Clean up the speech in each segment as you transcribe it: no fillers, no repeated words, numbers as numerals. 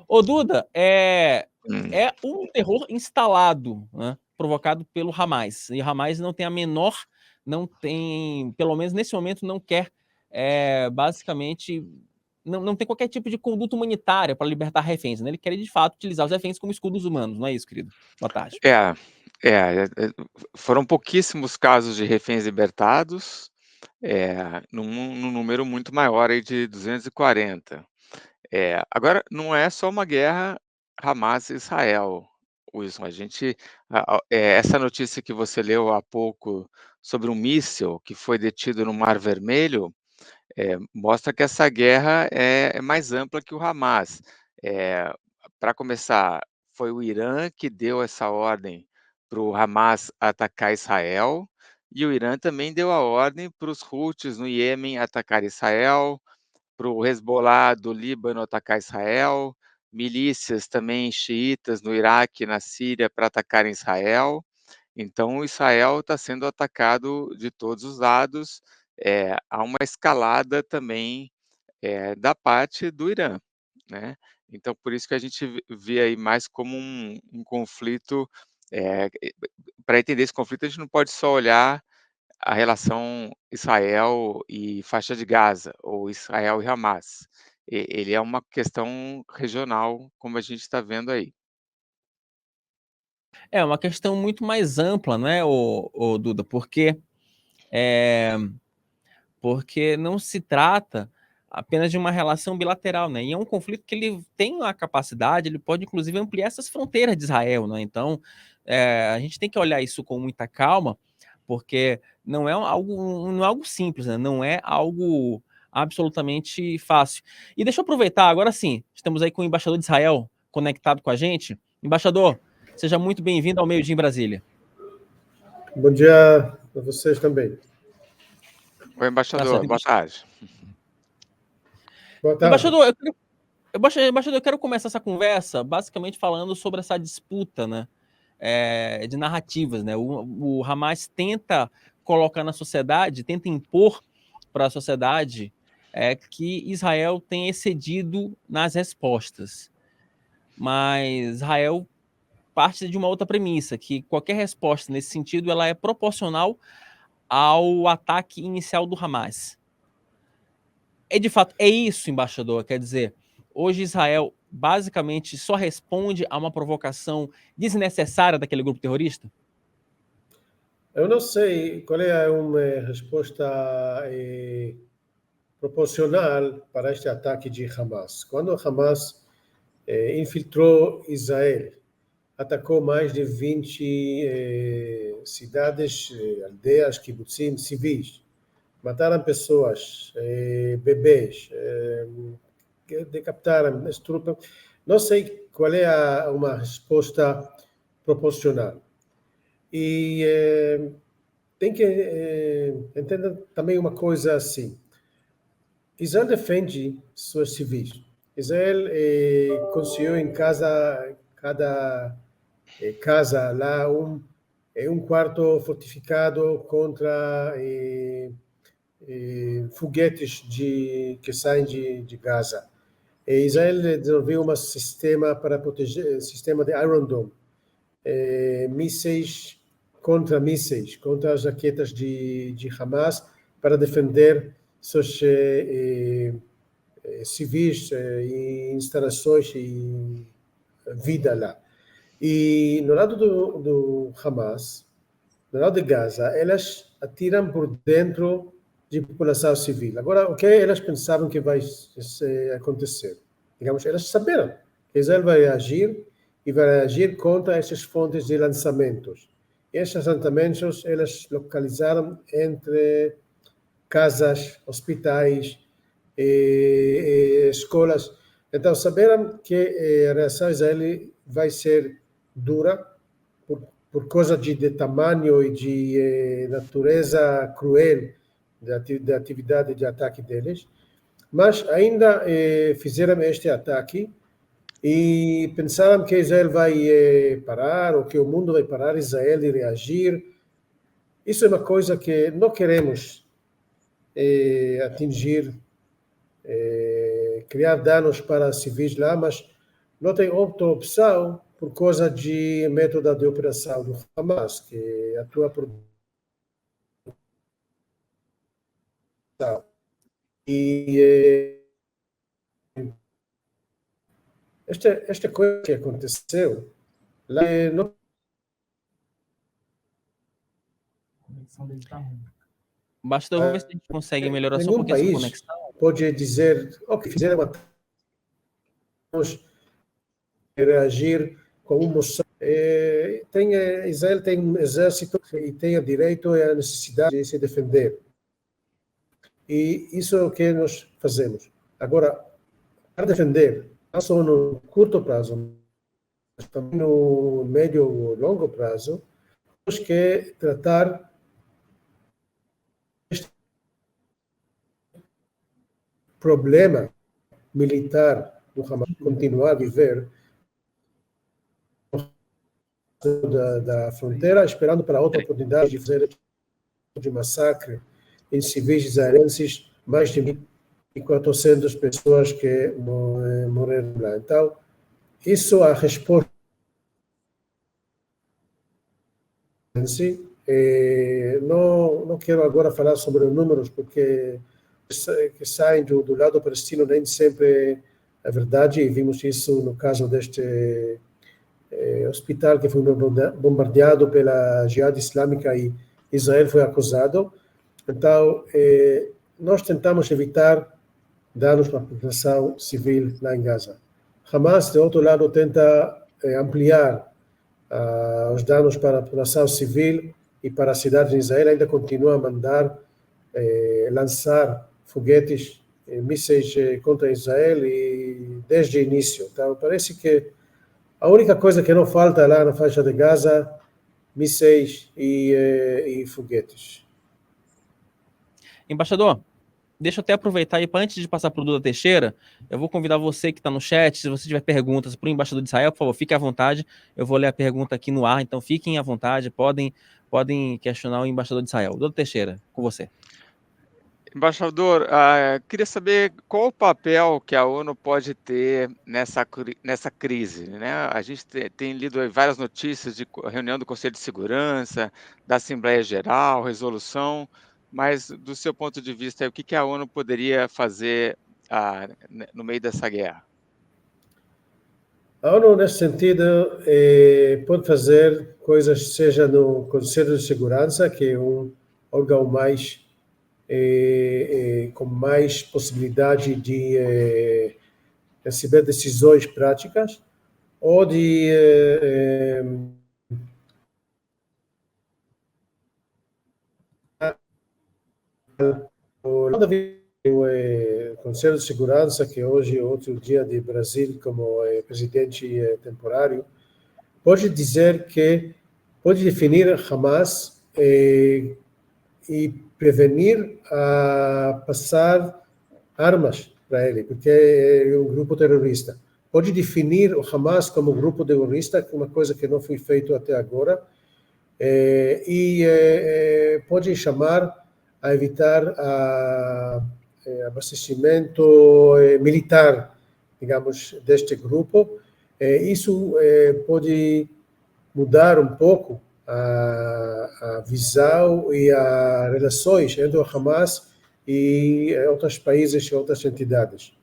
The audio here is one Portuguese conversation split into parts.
Ô, Duda, Hum. é um terror instalado, né, provocado pelo Hamas. E Hamas não tem a menor, não tem, pelo menos nesse momento, não quer, basicamente, não tem qualquer tipo de conduta humanitária para libertar reféns. Né? Ele quer, de fato, utilizar os reféns como escudos humanos, não é isso, querido? Boa tarde. Foram pouquíssimos casos de reféns libertados, num número muito maior aí de 240. Agora não é só uma guerra Hamas e Israel, Wilson, essa notícia que você leu há pouco sobre um míssil que foi detido no Mar Vermelho, mostra que essa guerra é mais ampla que o Hamas. Para começar, foi o Irã que deu essa ordem para o Hamas atacar Israel, e o Irã também deu a ordem para os Houthis no Iêmen atacar Israel, para o Hezbollah do Líbano atacar Israel, milícias também xiitas no Iraque e na Síria para atacarem Israel. Então, Israel está sendo atacado de todos os lados. Há uma escalada também da parte do Irã, né? Então, por isso que a gente vê aí mais como um conflito. Para entender esse conflito, a gente não pode só olhar a relação Israel e faixa de Gaza, ou Israel e Hamas. Ele é uma questão regional, como a gente está vendo aí. É uma questão muito mais ampla, né, o Duda, porque não se trata apenas de uma relação bilateral, né? E é um conflito que ele tem a capacidade, ele pode inclusive ampliar essas fronteiras de Israel, né? Então, a gente tem que olhar isso com muita calma, porque não é algo simples, né? Não é algo absolutamente fácil. E deixa eu aproveitar, agora sim, estamos aí com o embaixador de Israel conectado com a gente. Embaixador, seja muito bem-vindo ao Meio Dia em Brasília. Bom dia a vocês também. Oi, embaixador, boa tarde. Boa tarde. Embaixador, eu quero começar essa conversa basicamente falando sobre essa disputa, né, de narrativas. Né? O Hamas tenta colocar na sociedade, tenta impor para a sociedade que Israel tem excedido nas respostas. Mas Israel parte de uma outra premissa, que qualquer resposta nesse sentido ela é proporcional ao ataque inicial do Hamas. De fato, é isso, embaixador, quer dizer, hoje Israel basicamente só responde a uma provocação desnecessária daquele grupo terrorista? Eu não sei qual é uma resposta proporcional para este ataque de Hamas. Quando Hamas infiltrou Israel, atacou mais de 20 cidades, aldeias, kibbutzim, civis, mataram pessoas, bebês, decapitaram, estruparam. Não sei qual é uma resposta proporcional. E tem que entender também uma coisa assim. Israel defende seus civis. Israel construiu em cada casa lá um quarto fortificado contra foguetes que saem de Gaza. Israel desenvolveu um sistema para proteger, sistema de Iron Dome, mísseis, contra as raquetas de Hamas, para defender seus civis e instalações e vida lá. E no lado do Hamas, no lado de Gaza, elas atiram por dentro de população civil. Agora, o que elas pensavam que vai acontecer? Digamos, elas saberam que Israel vai agir e vai agir contra essas fontes de lançamentos. Esses lançamentos, elas localizaram entre casas, hospitais, escolas. Então, saberam que a reação israelí vai ser dura por causa de tamanho e de natureza cruel da atividade de ataque deles, mas ainda fizeram este ataque e pensaram que Israel vai parar, ou que o mundo vai parar Israel e reagir. Isso é uma coisa que não queremos atingir, criar danos para civis lá, mas não tem outra opção por causa de método de operação do Hamas, que atua por e esta coisa que aconteceu lá não Embaixador, vamos ver se a gente consegue melhorar só um nenhum pouquinho a sua país conexão. pode dizer, ok, fizeram uma reagir com uma moção. Israel tem um exército e tem o direito e a necessidade de se defender. E isso é o que nós fazemos. Agora, para defender, não só no curto prazo, mas também no médio e longo prazo, temos que tratar este problema militar do Hamas continuar a viver da fronteira, esperando para outra oportunidade de fazer de massacre em civis israelenses, mais de 1.400 pessoas que morreram lá. Então, isso é a resposta em si. Não quero agora falar sobre os números, porque que saem do lado palestino nem sempre é verdade, e vimos isso no caso deste hospital que foi bombardeado pela Jihad Islâmica e Israel foi acusado. Então, nós tentamos evitar danos para a população civil lá em Gaza. Hamas, de outro lado, tenta ampliar os danos para a população civil e para as cidades de Israel, ainda continua a mandar lançar foguetes, mísseis contra Israel e desde o início. Então, parece que a única coisa que não falta lá na faixa de Gaza, mísseis e foguetes. Embaixador, deixa eu até aproveitar e antes de passar para o Duda Teixeira, eu vou convidar você que está no chat, se você tiver perguntas para o embaixador de Israel, por favor, fique à vontade. Eu vou ler a pergunta aqui no ar, então fiquem à vontade, podem questionar o embaixador de Israel. Duda Teixeira, com você. Embaixador, queria saber qual o papel que a ONU pode ter nessa crise, né? A gente tem lido aí várias notícias de reunião do Conselho de Segurança, da Assembleia Geral, resolução, mas do seu ponto de vista, o que a ONU poderia fazer no meio dessa guerra? A ONU, nesse sentido, pode fazer coisas, seja no Conselho de Segurança, que é um órgão mais com mais possibilidade de receber decisões práticas, ou de o Conselho de Segurança, que hoje é outro dia de Brasil como presidente temporário, pode dizer que pode definir Hamas e prevenir a passar armas para ele, porque é um grupo terrorista. Pode definir o Hamas como grupo terrorista, que é uma coisa que não foi feito até agora, e pode chamar a evitar abastecimento militar, digamos, deste grupo. Isso pode mudar um pouco a visão e as relações entre o Hamas e outros países e outras entidades.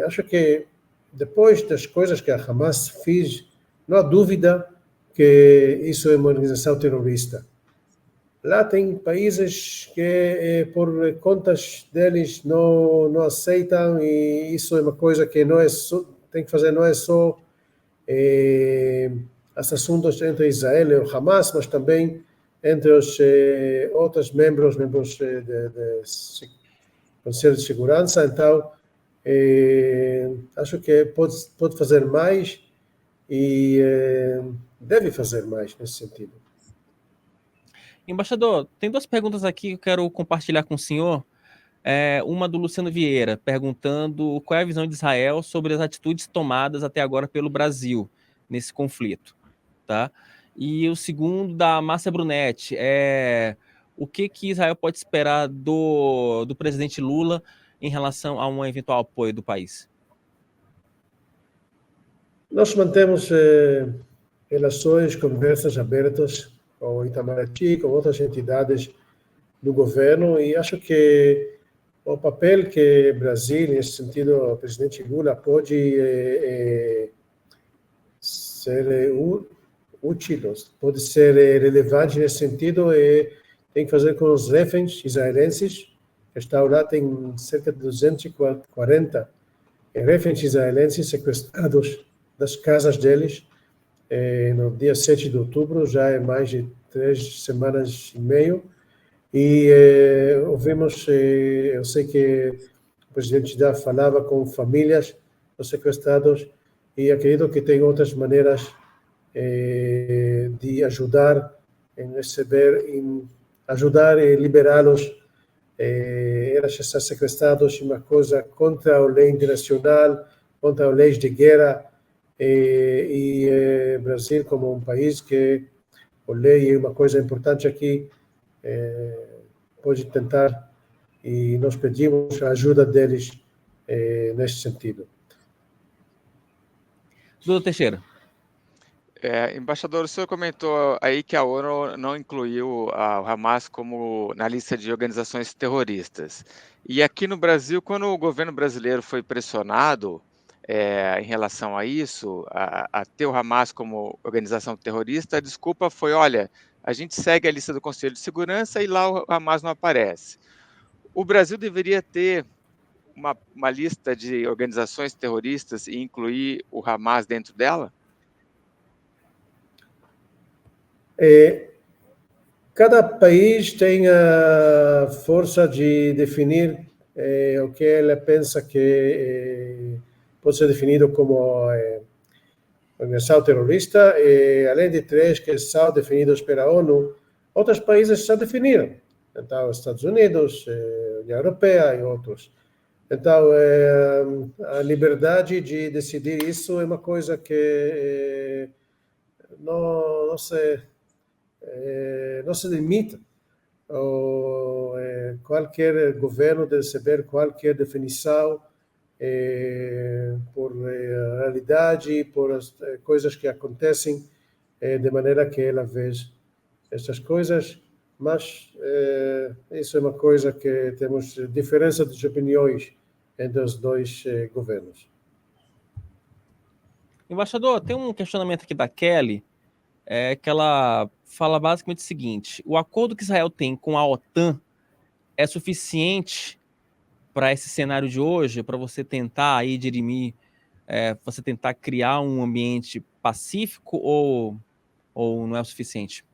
Acho que depois das coisas que a Hamas fez, não há dúvida que isso é uma organização terrorista. Lá tem países que, por contas deles, não aceitam, e isso é uma coisa que não é só, tem que fazer, não é só os assuntos entre Israel e o Hamas, mas também entre os outros membros do Conselho de Segurança. Então, acho que pode fazer mais e deve fazer mais nesse sentido. Embaixador, tem duas perguntas aqui que eu quero compartilhar com o senhor. Uma do Luciano Vieira, perguntando qual é a visão de Israel sobre as atitudes tomadas até agora pelo Brasil nesse conflito, tá? E o segundo da Márcia Brunetti, o que Israel pode esperar do presidente Lula em relação a um eventual apoio do país? Nós mantemos relações, conversas abertas com o Itamaraty, com outras entidades do governo, e acho que o papel que o Brasil, nesse sentido, o presidente Lula pode ser útil, pode ser relevante nesse sentido, e tem que fazer com os reféns israelenses, que estão lá, tem cerca de 240 reféns israelenses sequestrados das casas deles, no dia 7 de outubro, já é mais de 3 semanas e meia, e ouvimos, eu sei que o presidente já falava com famílias dos sequestrados, e acredito que tem outras maneiras de ajudar em receber, em ajudar e liberá-los. Eles estão sequestrados, uma coisa contra a lei internacional, contra as leis de guerra, e Brasil, como um país que a lei é uma coisa importante aqui, pode tentar, e nós pedimos a ajuda deles nesse sentido. Duda Teixeira. Embaixador, o senhor comentou aí que a ONU não incluiu o Hamas como na lista de organizações terroristas. E aqui no Brasil, quando o governo brasileiro foi pressionado em relação a isso, a ter o Hamas como organização terrorista, a desculpa foi, olha, a gente segue a lista do Conselho de Segurança e lá o Hamas não aparece. O Brasil deveria ter uma lista de organizações terroristas e incluir o Hamas dentro dela? Cada país tem a força de definir o que ele pensa que pode ser definido como organização terrorista, e além de 3 que são definidos pela ONU, outros países já definiram. Então, Estados Unidos, União Europeia e outros. Então, a liberdade de decidir isso é uma coisa que não se limita. Qualquer governo deve receber qualquer definição por realidade, por as coisas que acontecem, de maneira que ela vê essas coisas, mas isso é uma coisa que temos diferença de opiniões entre os dois governos. Embaixador, tem um questionamento aqui da Kelly, que ela fala basicamente o seguinte: o acordo que Israel tem com a OTAN é suficiente para esse cenário de hoje, para você tentar aí dirimir, você tentar criar um ambiente pacífico, ou não é o suficiente?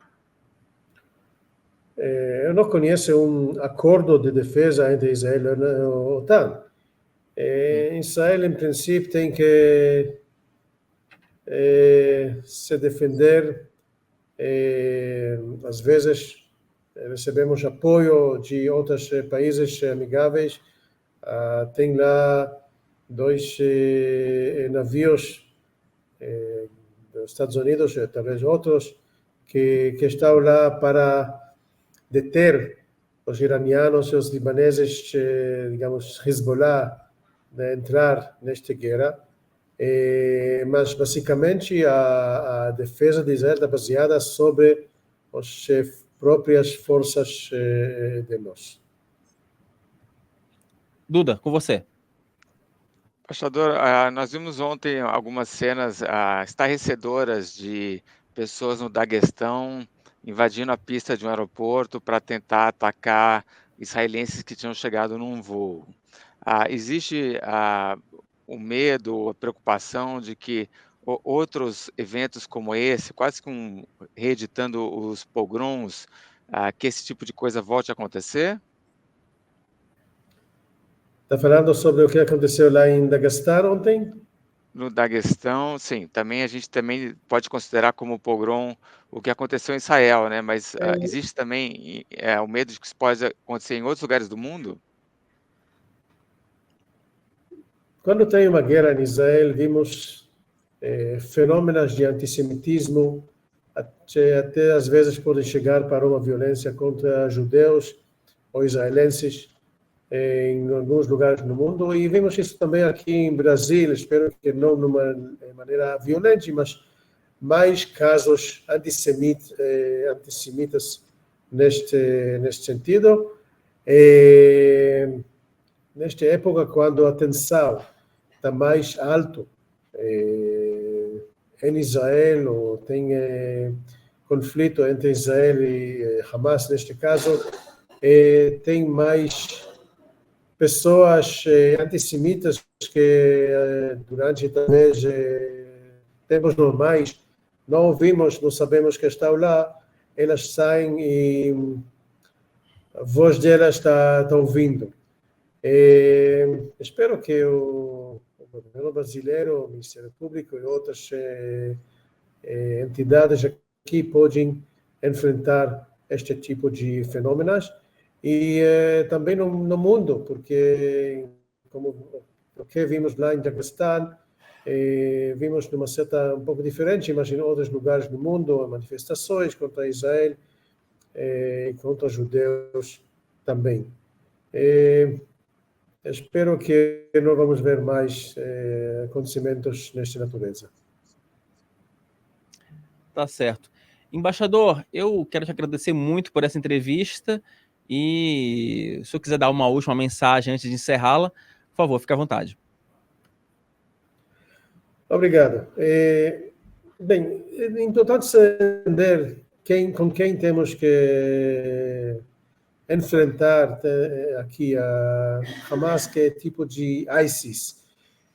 Eu não conheço um acordo de defesa entre Israel e a OTAN. Israel, em princípio, tem que se defender. Às vezes recebemos apoio de outros países amigáveis. Tem lá 2 navios dos Estados Unidos, talvez outros, que estão lá para deter os iranianos e os libaneses, digamos, Hezbollah, de entrar nesta guerra. Mas, basicamente, a defesa de Israel está baseada sobre as próprias forças de nós. Duda, com você. Embaixador, nós vimos ontem algumas cenas estarrecedoras de pessoas no Daguestão invadindo a pista de um aeroporto para tentar atacar israelenses que tinham chegado num voo. Existe o medo, a preocupação de que outros eventos como esse, quase que reeditando os pogroms, que esse tipo de coisa volte a acontecer? Está falando sobre o que aconteceu lá em Daguestão ontem? No Daguestão, sim. Também a gente também pode considerar como pogrom o que aconteceu em Israel, né? Mas existe também o medo de que isso pode acontecer em outros lugares do mundo? Quando tem uma guerra em Israel, vimos fenômenos de antissemitismo, até às vezes podem chegar para uma violência contra judeus ou israelenses. em alguns lugares no mundo, e vimos isso também aqui em Brasil, espero que não de uma maneira violenta, mas mais casos antissemitas neste sentido. Nesta época, quando a tensão está mais alta em Israel, ou tem conflito entre Israel e Hamas, neste caso, tem mais pessoas antissemitas que durante talvez tempos normais não ouvimos, não sabemos que estão lá, elas saem e a voz delas está ouvindo. Espero que o governo brasileiro, o Ministério Público e outras entidades aqui possam enfrentar este tipo de fenômenos. E também no mundo, porque vimos lá em Daguestão, vimos numa certa um pouco diferente, mas em outros lugares do mundo, manifestações contra Israel e contra os judeus também. Espero que não vamos ver mais acontecimentos nesta natureza. Tá certo. Embaixador, eu quero te agradecer muito por essa entrevista. E se eu quiser dar uma última mensagem antes de encerrá-la, por favor, fique à vontade. Obrigado. Bem, é importante entender com quem temos que enfrentar aqui a Hamas, que é tipo de ISIS,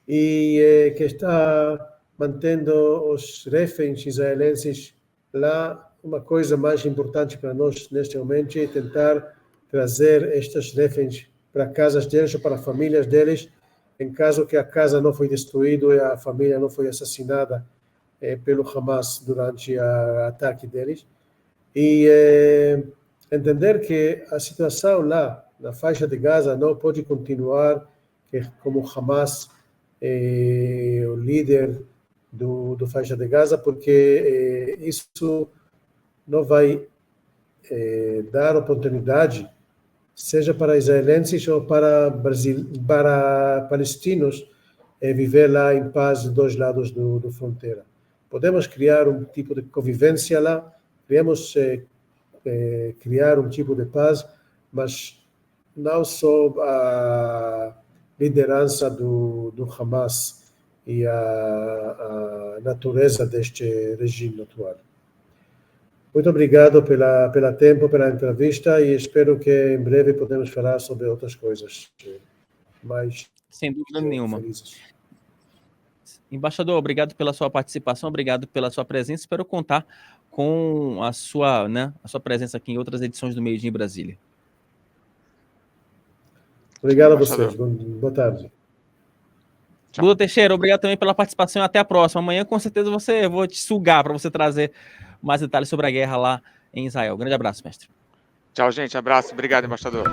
e que está mantendo os reféns israelenses lá. Uma coisa mais importante para nós neste momento é tentar trazer estes reféns para casas deles ou para famílias deles, em caso que a casa não foi destruída e a família não foi assassinada pelo Hamas durante o ataque deles. E entender que a situação lá na faixa de Gaza não pode continuar como Hamas o líder do faixa de Gaza, porque isso não vai dar oportunidade, seja para israelenses ou para palestinos, viver lá em paz dos dois lados da fronteira. Podemos criar um tipo de convivência lá, podemos criar um tipo de paz, mas não só a liderança do Hamas e a natureza deste regime atual. Muito obrigado pelo tempo, pela entrevista, e espero que em breve podemos falar sobre outras coisas mais sem dúvida nenhuma. felizes. Embaixador, obrigado pela sua participação, obrigado pela sua presença. Espero contar com a sua presença aqui em outras edições do Meio Dia em Brasília. Obrigado a vocês. Boa tarde. Buda Teixeira, obrigado também pela participação e até a próxima. Amanhã, com certeza, eu vou te sugar para você trazer mais detalhes sobre a guerra lá em Israel. Grande abraço, mestre. Tchau, gente. Abraço. Obrigado, embaixador.